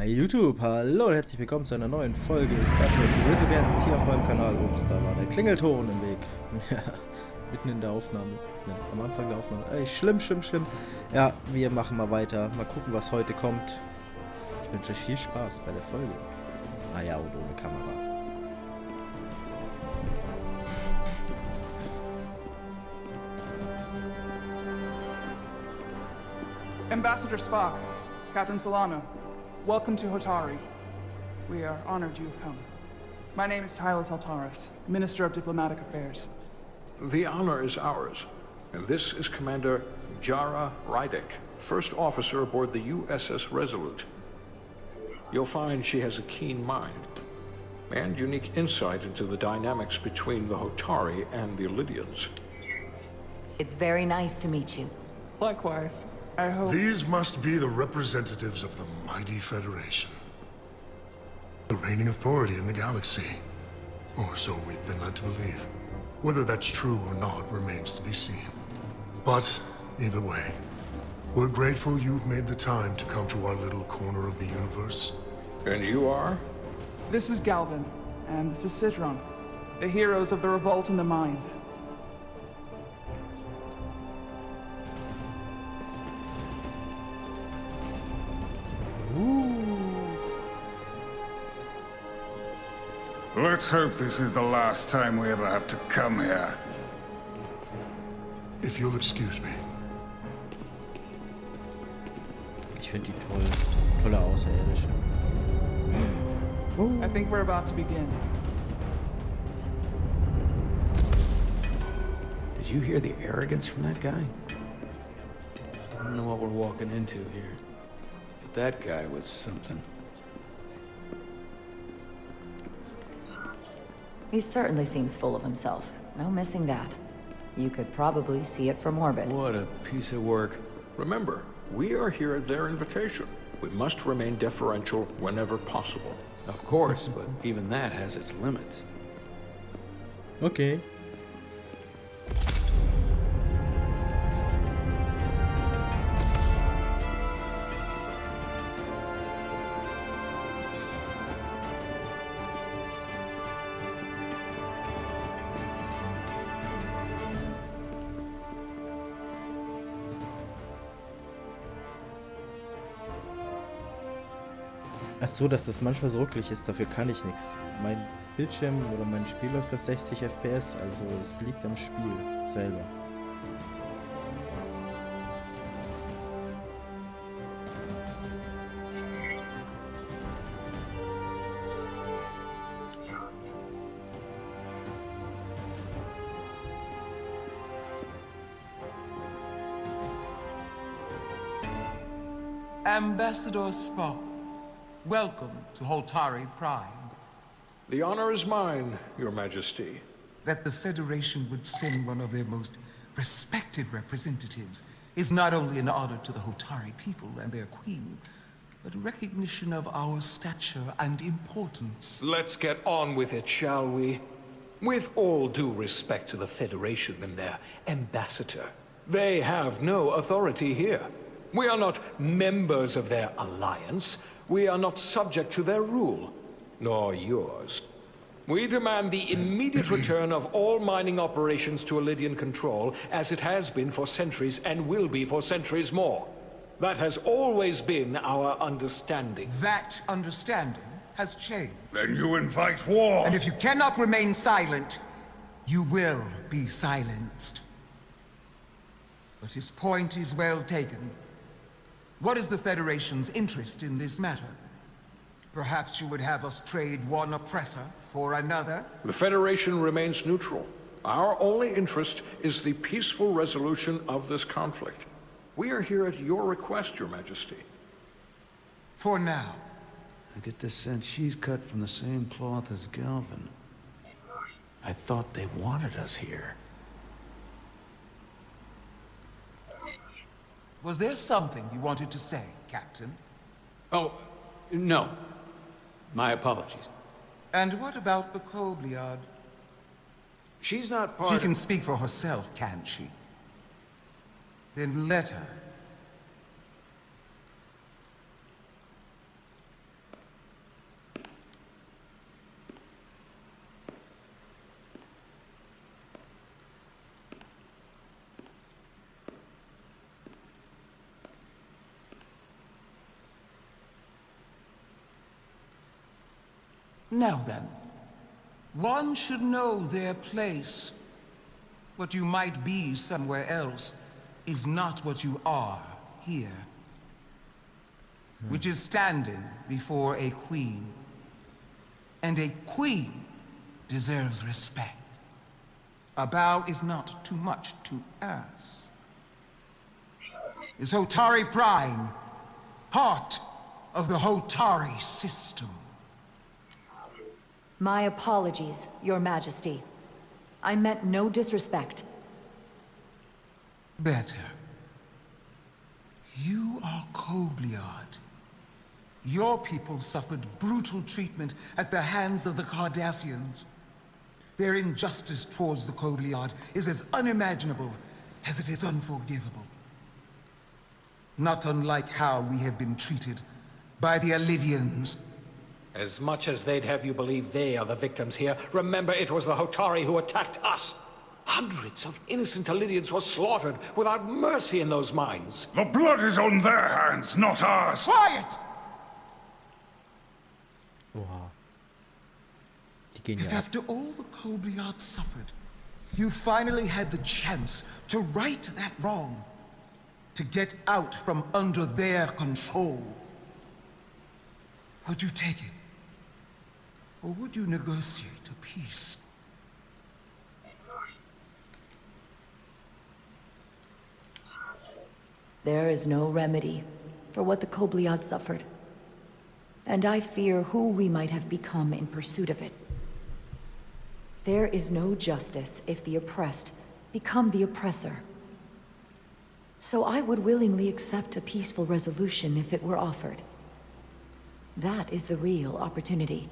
Hi YouTube, hallo und herzlich willkommen zu einer neuen Folge Star Trek Resurgence hier auf meinem Kanal. Ups, da war der Klingelton im Weg. Ja, mitten in der Aufnahme. Ja, am Anfang der Aufnahme. Ey, schlimm. Ja, wir machen mal weiter. Mal gucken, was heute kommt. Ich wünsche euch viel Spaß bei der Folge. Ah ja, und ohne Kamera. Ambassador Spock, Captain Solano, welcome to Hotari. We are honored you have come. My name is Tylos Altaris, Minister of Diplomatic Affairs. The honor is ours, and this is Commander Jara Rydick, first officer aboard the USS Resolute. You'll find she has a keen mind, and unique insight into the dynamics between the Hotari and the Illydians. It's very nice to meet you. Likewise, I hope... These must be the representatives of the mighty Federation. The reigning authority in the galaxy. Or so we've been led to believe. Whether that's true or not remains to be seen. But, either way, we're grateful you've made the time to come to our little corner of the universe. And you are? This is Galvin, and this is Citron, the heroes of the revolt in the mines. Let's hope this is the last time we ever have to come here. If you'll excuse me. Ich finde die tolle Außerirdische. I think we're about to begin. Did you hear the arrogance from that guy? I don't know what we're walking into here, but that guy was something. He certainly seems full of himself. No missing that. You could probably see it from orbit. What a piece of work. Remember, we are here at their invitation. We must remain deferential whenever possible. Of course, but even that has its limits. Okay. Ach so, dass das manchmal so ruckelig ist, dafür kann ich nichts. Mein Bildschirm oder mein Spiel läuft auf 60 FPS, also es liegt am Spiel selber. Ambassador Spock, welcome to Hotari Prime. The honor is mine, Your Majesty. That the Federation would send one of their most respected representatives is not only an honor to the Hotari people and their queen, but a recognition of our stature and importance. Let's get on with it, shall we? With all due respect to the Federation and their ambassador, they have no authority here. We are not members of their alliance. We are not subject to their rule, nor yours. We demand the immediate return of all mining operations to Illydian control, as it has been for centuries and will be for centuries more. That has always been our understanding. That understanding has changed. Then you invite war! And if you cannot remain silent, you will be silenced. But his point is well taken. What is the Federation's interest in this matter? Perhaps you would have us trade one oppressor for another? The Federation remains neutral. Our only interest is the peaceful resolution of this conflict. We are here at your request, Your Majesty. For now. I get the sense she's cut from the same cloth as Galvin. I thought they wanted us here. Was there something you wanted to say, Captain? Oh, no. My apologies. And what about the Kobliad? She's not part She of... can speak for herself, can't she? Then let her. Now then, one should know their place. What you might be somewhere else is not what you are here. Which is standing before a queen. And a queen deserves respect. A bow is not too much to ask. Is Hotari Prime part of the Hotari system? My apologies, Your Majesty. I meant no disrespect. Better. You are Kobliard. Your people suffered brutal treatment at the hands of the Cardassians. Their injustice towards the Kobliard is as unimaginable as it is unforgivable. Not unlike how we have been treated by the Alidians. As much as they'd have you believe they are the victims here, remember it was the Hotari who attacked us. Hundreds of innocent Alidians were slaughtered without mercy in those mines. The blood is on their hands, not ours. Quiet! Oha. Die gehen If ja ab. after all the Kobliard suffered, you finally had the chance to right that wrong, to get out from under their control, would you take it? Or would you negotiate a peace? There is no remedy for what the Kobliad suffered. And I fear who we might have become in pursuit of it. There is no justice if the oppressed become the oppressor. So I would willingly accept a peaceful resolution if it were offered. That is the real opportunity.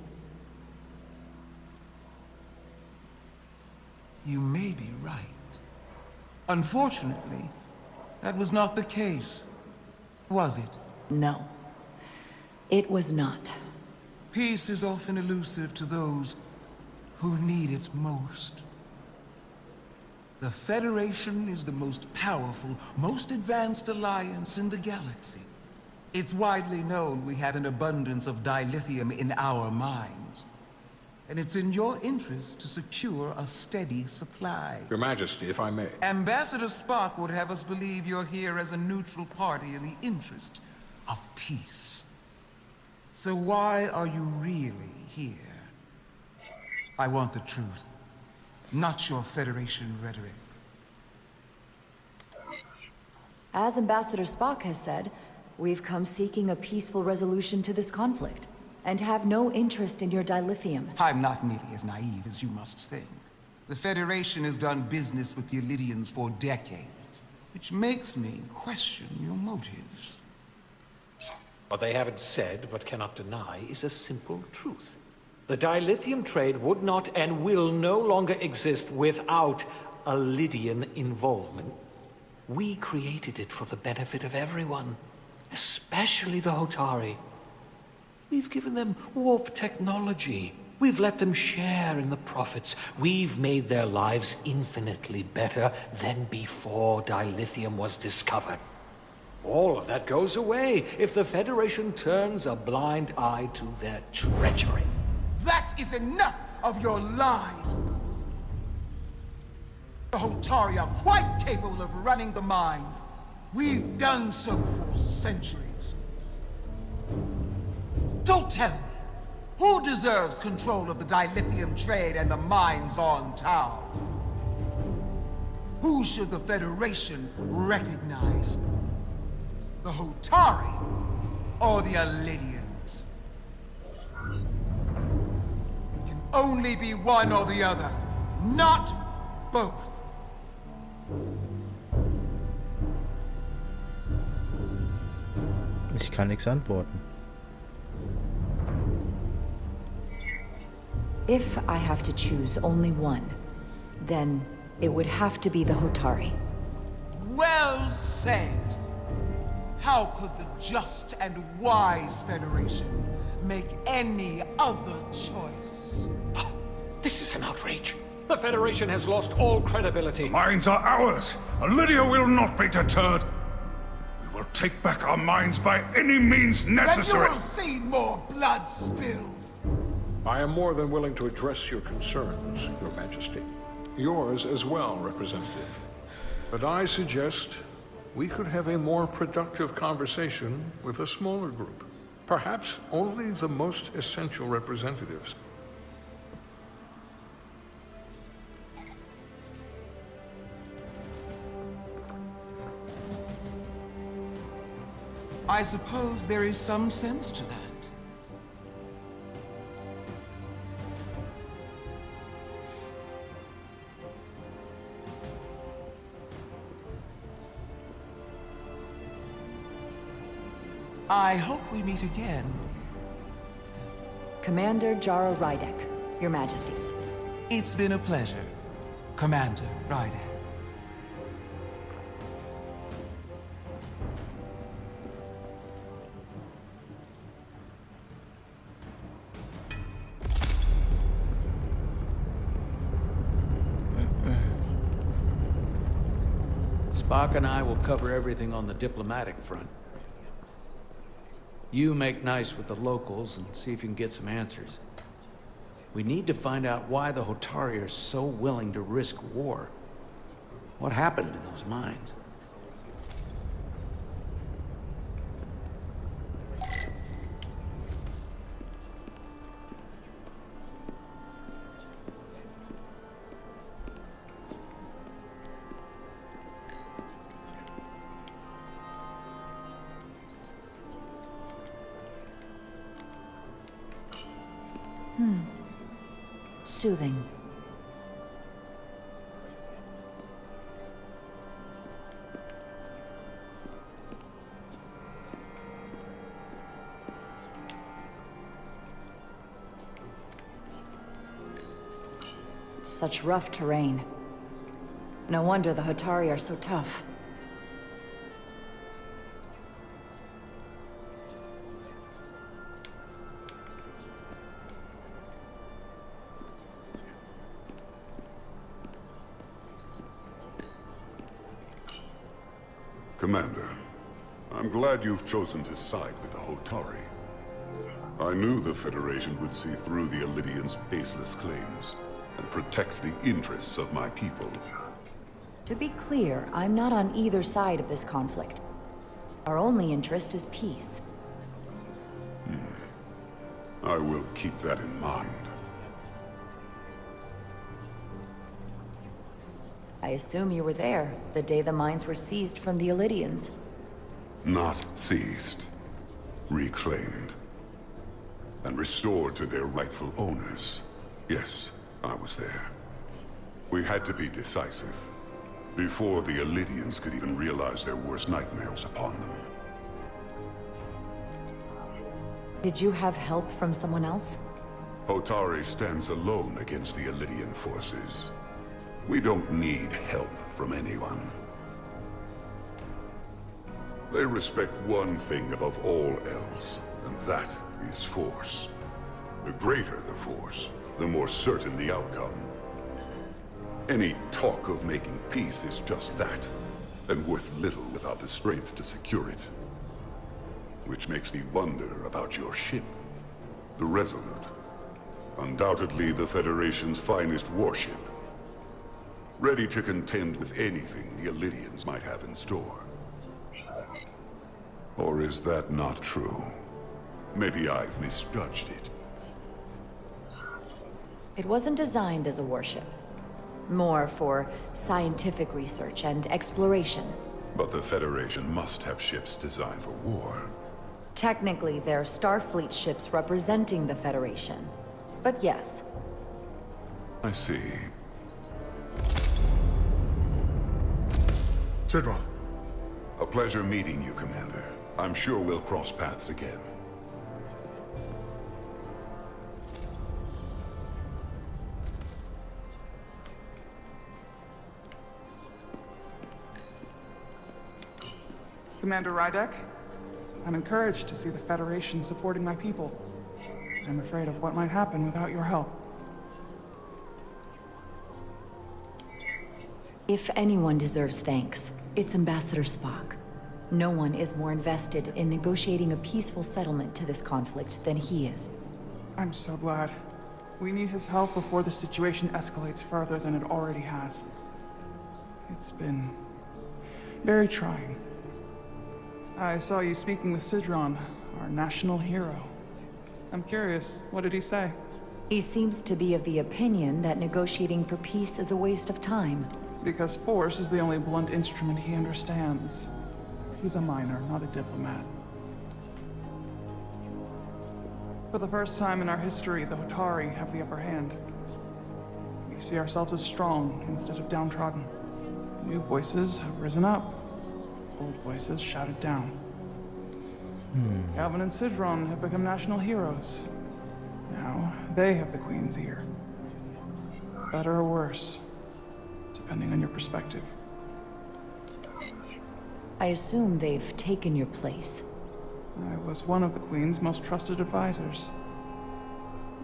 You may be right. Unfortunately, that was not the case, was it? No, it was not. Peace is often elusive to those who need it most. The Federation is the most powerful, most advanced alliance in the galaxy. It's widely known we have an abundance of dilithium in our mines. And it's in your interest to secure a steady supply. Your Majesty, if I may. Ambassador Spock would have us believe you're here as a neutral party in the interest of peace. So why are you really here? I want the truth, not your Federation rhetoric. As Ambassador Spock has said, we've come seeking a peaceful resolution to this conflict, and have no interest in your dilithium. I'm not nearly as naive as you must think. The Federation has done business with the Alidians for decades, which makes me question your motives. What they haven't said, but cannot deny, is a simple truth. The dilithium trade would not and will no longer exist without Alidian involvement. We created it for the benefit of everyone, especially the Hotari. We've given them warp technology. We've let them share in the profits. We've made their lives infinitely better than before dilithium was discovered. All of that goes away if the Federation turns a blind eye to their treachery. That is enough of your lies! The Hotari are quite capable of running the mines. We've done so for centuries. So tell me, who deserves control of the dilithium trade and the mines on Tau? Who should the Federation recognize? The Hotari or the Alidians? It can only be one or the other, not both. Ich kann nichts antworten. If I have to choose only one, then it would have to be the Hotari. Well said. How could the just and wise Federation make any other choice? This is an outrage. The Federation has lost all credibility. Mines are ours. Lydia will not be deterred. We will take back our mines by any means necessary. Then you will see more blood spilled. I am more than willing to address your concerns, Your Majesty. Yours as well, Representative. But I suggest we could have a more productive conversation with a smaller group. Perhaps only the most essential representatives. I suppose there is some sense to that. I hope we meet again. Commander Jara Rydek, Your Majesty. It's been a pleasure, Commander Rydek. Spock and I will cover everything on the diplomatic front. You make nice with the locals and see if you can get some answers. We need to find out why the Hotari are so willing to risk war. What happened in those mines? Soothing. Such rough terrain. No wonder the Hotari are so tough. Commander, I'm glad you've chosen to side with the Hotari. I knew the Federation would see through the Illidians' baseless claims and protect the interests of my people. To be clear, I'm not on either side of this conflict. Our only interest is peace. I will keep that in mind. I assume you were there, the day the mines were seized from the Illidians. Not seized. Reclaimed. And restored to their rightful owners. Yes, I was there. We had to be decisive. Before the Illidians could even realize their worst nightmares upon them. Did you have help from someone else? Hotari stands alone against the Illidian forces. We don't need help from anyone. They respect one thing above all else, and that is force. The greater the force, the more certain the outcome. Any talk of making peace is just that, and worth little without the strength to secure it. Which makes me wonder about your ship, the Resolute. Undoubtedly the Federation's finest warship. Ready to contend with anything the Illidians might have in store. Or is that not true? Maybe I've misjudged it. It wasn't designed as a warship. More for scientific research and exploration. But the Federation must have ships designed for war. Technically, they're Starfleet ships representing the Federation. But yes. I see. Sidron. A pleasure meeting you, Commander. I'm sure we'll cross paths again. Commander Rydek, I'm encouraged to see the Federation supporting my people. I'm afraid of what might happen without your help. If anyone deserves thanks, it's Ambassador Spock. No one is more invested in negotiating a peaceful settlement to this conflict than he is. I'm so glad. We need his help before the situation escalates further than it already has. It's been very trying. I saw you speaking with Sidron, our national hero. I'm curious, what did he say? He seems to be of the opinion that negotiating for peace is a waste of time. Because force is the only blunt instrument he understands. He's a miner, not a diplomat. For the first time in our history, the Hotari have the upper hand. We see ourselves as strong instead of downtrodden. New voices have risen up. Old voices shouted down. Calvin and Sidron have become national heroes. Now, they have the Queen's ear. Better or worse, depending on your perspective. I assume they've taken your place. I was one of the Queen's most trusted advisors.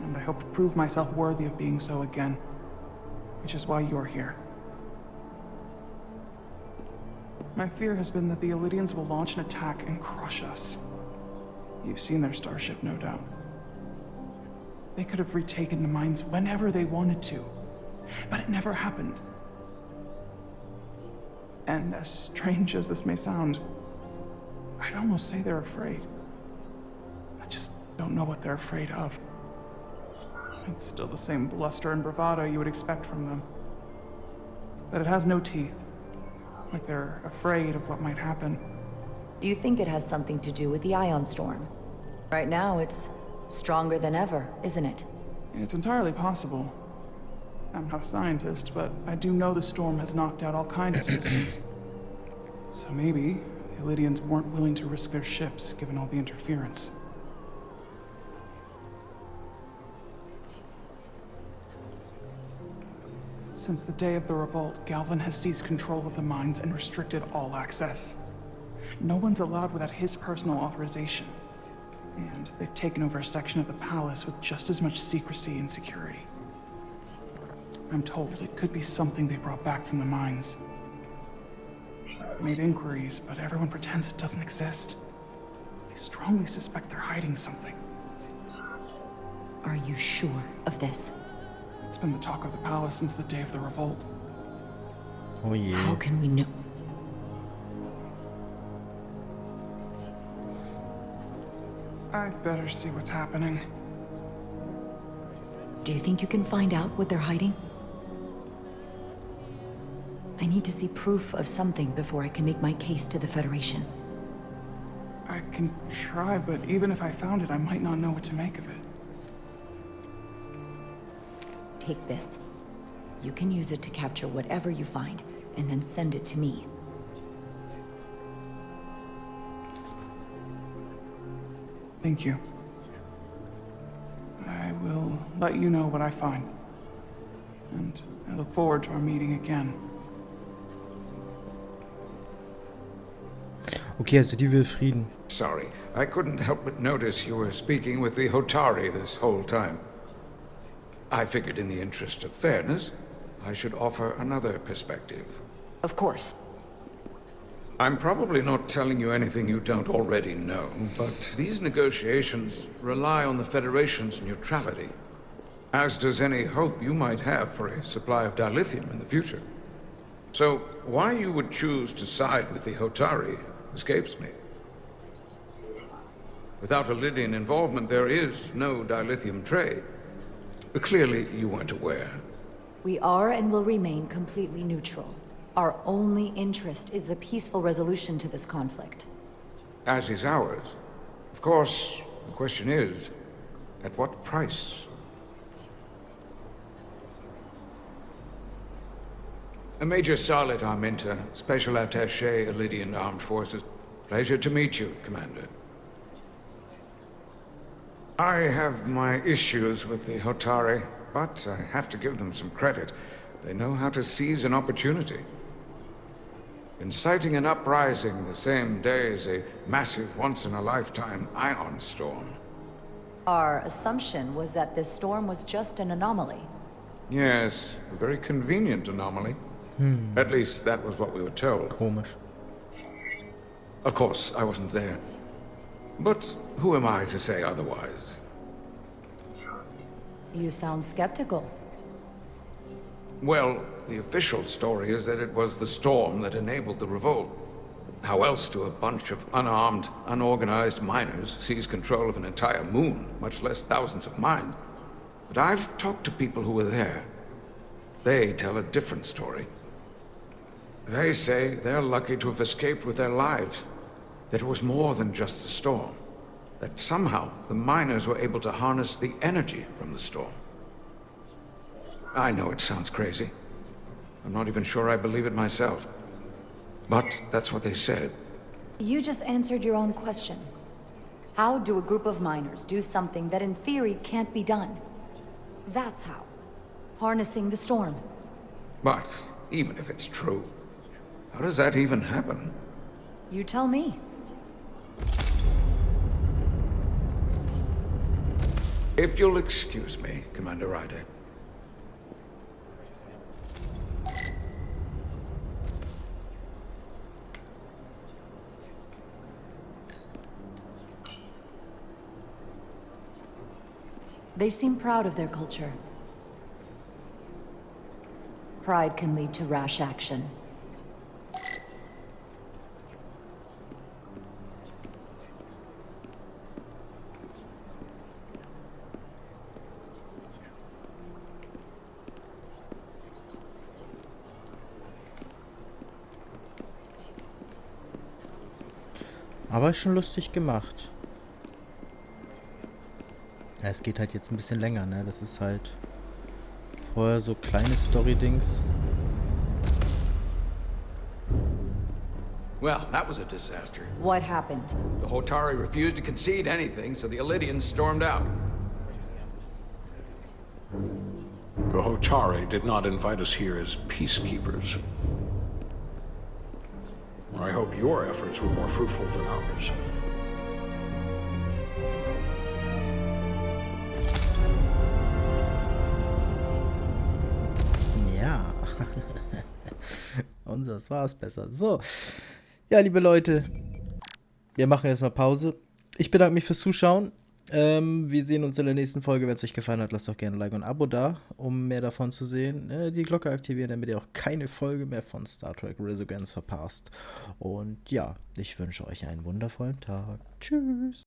And I hope to prove myself worthy of being so again. Which is why you're here. My fear has been that the Illidians will launch an attack and crush us. You've seen their starship, no doubt. They could have retaken the mines whenever they wanted to. But it never happened. And as strange as this may sound, I'd almost say they're afraid. I just don't know what they're afraid of. It's still the same bluster and bravado you would expect from them. But it has no teeth. Like they're afraid of what might happen. Do you think it has something to do with the ion storm? Right now, it's stronger than ever, isn't it? It's entirely possible. I'm not a scientist, but I do know the storm has knocked out all kinds of systems. So maybe the Illidians weren't willing to risk their ships, given all the interference. Since the day of the revolt, Galvin has seized control of the mines and restricted all access. No one's allowed without his personal authorization. And they've taken over a section of the palace with just as much secrecy and security. I'm told it could be something they brought back from the mines. I've made inquiries, but everyone pretends it doesn't exist. I strongly suspect they're hiding something. Are you sure of this? It's been the talk of the palace since the day of the revolt. Oh yeah. How can we know? I'd better see what's happening. Do you think you can find out what they're hiding? I need to see proof of something before I can make my case to the Federation. I can try, but even if I found it, I might not know what to make of it. Take this. You can use it to capture whatever you find, and then send it to me. Thank you. I will let you know what I find. And I look forward to our meeting again. Okay, also die will Frieden. Sorry, I couldn't help but notice you were speaking with the Hotari this whole time. I figured in the interest of fairness, I should offer another perspective. Of course. I'm probably not telling you anything you don't already know, but these negotiations rely on the Federation's neutrality, as does any hope you might have for a supply of dilithium in the future. So, why you would choose to side with the Hotari escapes me. Without Illidian involvement, there is no dilithium trade. Clearly, you weren't aware. We are and will remain completely neutral. Our only interest is the peaceful resolution to this conflict. As is ours. Of course, the question is, at what price? Major Salit Arminta, Special Attaché, Illidian Armed Forces. Pleasure to meet you, Commander. I have my issues with the Hotari, but I have to give them some credit. They know how to seize an opportunity. Inciting an uprising the same day as a massive once-in-a-lifetime ion storm. Our assumption was that this storm was just an anomaly. Yes, a very convenient anomaly. At least that was what we were told. Komisch. Of course, I wasn't there. But who am I to say otherwise? You sound skeptical. Well, the official story is that it was the storm that enabled the revolt. How else do a bunch of unarmed, unorganized miners seize control of an entire moon, much less thousands of mines? But I've talked to people who were there. They tell a different story. They say they're lucky to have escaped with their lives. That it was more than just the storm. That somehow the miners were able to harness the energy from the storm. I know it sounds crazy. I'm not even sure I believe it myself. But that's what they said. You just answered your own question. How do a group of miners do something that in theory can't be done? That's how. Harnessing the storm. But even if it's true, how does that even happen? You tell me. If you'll excuse me, Commander Ryder. They seem proud of their culture. Pride can lead to rash action. Aber ist schon lustig gemacht. Ja, es geht halt jetzt ein bisschen länger, ne? Das ist halt vorher so kleine Story-Dings. Well, that was a disaster. What happened? The Hotari refused to concede anything, so the Illidians stormed out. The Hotari did not invite us here as peacekeepers. I hope your efforts were more fruitful than ours. Ja. Unseres war es besser. So. Ja, liebe Leute. Wir machen jetzt mal Pause. Ich bedanke mich fürs Zuschauen. Wir sehen uns in der nächsten Folge. Wenn es euch gefallen hat, lasst doch gerne ein Like und ein Abo da, um mehr davon zu sehen. Die Glocke aktivieren, damit ihr auch keine Folge mehr von Star Trek Resurgence verpasst. Und ja, ich wünsche euch einen wundervollen Tag. Tschüss.